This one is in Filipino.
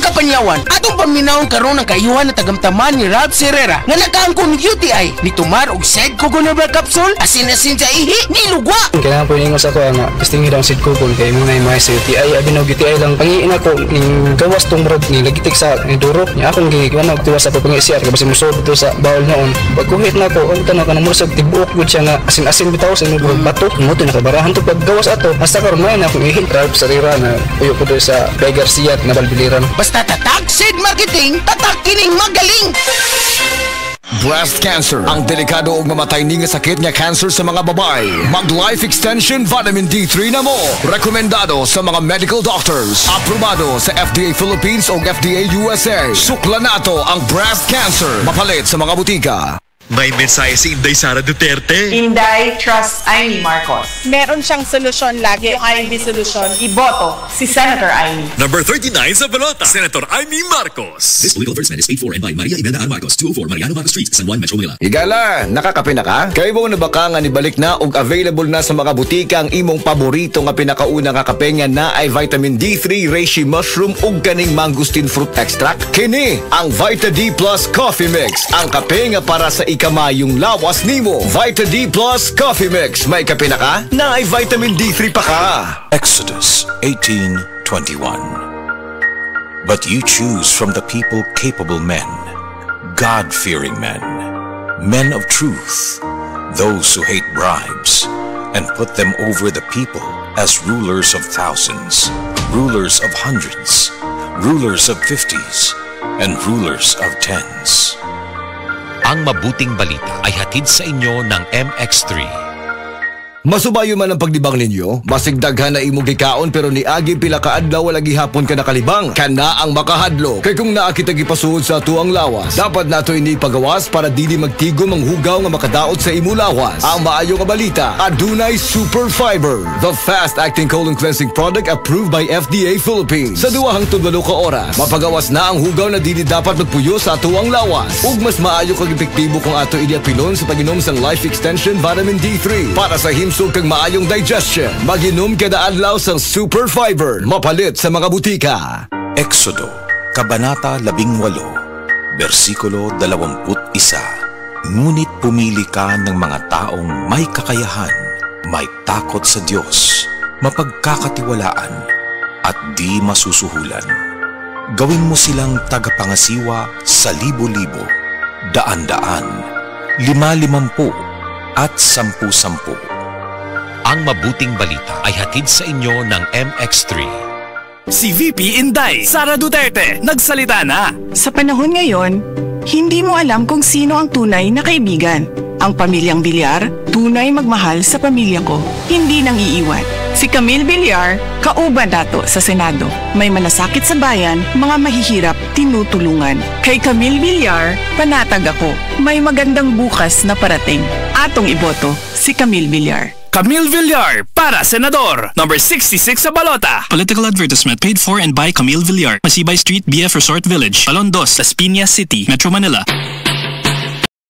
Mga kapanyawan, atong paminawon karon ang kayuhan na tagamtaman ni Ralph Herrera nga nakaangkon UTI ni Tumar og Sed Coconut Capsule asin-asin sa ihi ni lugwa. Kailangan po yung sa ko nga istingi daw Sed Coconut kay mo na sa UTI abi na UTI lang pangiin ako ning gawas tong brod ni lagitik sa duro niya akong giwan og tuwas sa pagpangisiar kasi musod dito sa bawol noon. Pagkuhit na ko ang tanong kanang musog tibuok gud siya nga asin-asin bitaw sa imong bato mo to nakabarahan to paggawas ato hasta karon may na akong ihin Ralph Herrera na uyo ko sa Bay Garcia na balbiliran. Basta tatak Sed Marketing, tatak kining magaling. Breast cancer, ang delikado ug mamatay ni nga sakit nga cancer sa mga babae. Mag Life Extension Vitamin D3 na mo. Rekomendado sa mga medical doctors. Aprobado sa FDA Philippines ug FDA USA. Sukla nato ang breast cancer. Mapalit sa mga butika. May mensahe si Inday Sara Duterte. Inday, trust Amy Marcos. Meron siyang solusyon lagi. Yung Amy solusyon. Iboto si Senator Amy. Number 39 sa balota, Senator Amy Marcos. This political advertisement is paid for and by Maria Imelda R. Marcos, 204 Mariano Marcos Street, San Juan, Metro Manila. Higala, nakakape na ka? Kay mo na baka nga nibalik na ug available na sa mga butika ang imong paborito nga pinakauna nga kape nga na ay vitamin D3, reishi mushroom ug kaning mangosteen fruit extract. Kini ang Vita D Plus Coffee Mix, ang kape nga para sa kamayong lawas nimo. Vita D Plus Coffee Mix. May kape na ka? Na ay vitamin D3 pa ka. Exodus 18:21. But you choose from the people capable men, God-fearing men, men of truth, those who hate bribes, and put them over the people as rulers of thousands, rulers of hundreds, rulers of 50s, and rulers of 10s. Ang mabuting balita ay hatid sa inyo ng MX3. Masubayo man ang pagdibang ninyo, masigdaghan na imong gikaon pero niagi pila ka adlaw wala gihapon ka nakalibang. Kana ang makahadlo. Kay kung naa kita gipasuod sa tuang lawas, dapat nato ini pagawas para dili magtigom ang hugaw nga makadaot sa imo lawas. Ang maayo nga balita, adunay Super Fiber, the fast-acting colon cleansing product approved by FDA Philippines. Sa 2 hangtod 8 ka oras, mapagawas na ang hugaw na dili dapat magpuyo sa tuang lawas. Ug mas maayo kag epektibo kung ato idiapilon sa pag-inom sang Life Extension Vitamin D3 para sa himsog kag maayong digestion. Mag-inom kada adlaw sang Super Fiber, mapalit sa mga butika. Exodo, Kabanata 18, versikulo 21. Ngunit pumili ka ng mga taong may kakayahan, may takot sa Diyos, mapagkakatiwalaan, at di masusuhulan. Gawin mo silang tagapangasiwa sa libo-libo, daan-daan, 50-50, at 10-10. Ang mabuting balita ay hatid sa inyo ng MX3. Si VP Inday Sara Duterte nagsalita na. Sa panahon ngayon, hindi mo alam kung sino ang tunay na kaibigan. Ang pamilyang Villar, tunay magmahal sa pamilya ko, hindi nang iiwan. Si Camille Villar, kauban nato sa Senado. May manasakit sa bayan, mga mahihirap, tinutulungan. Kay Camille Villar, panatag ako. May magandang bukas na parating. Atong iboto, si Camille Villar. Camille Villar para Senador, number 66 sa balota. Political advertisement paid for and by Camille Villar, Masibay Street, BF Resort Village, Alon 2, Las Piñas City, Metro Manila.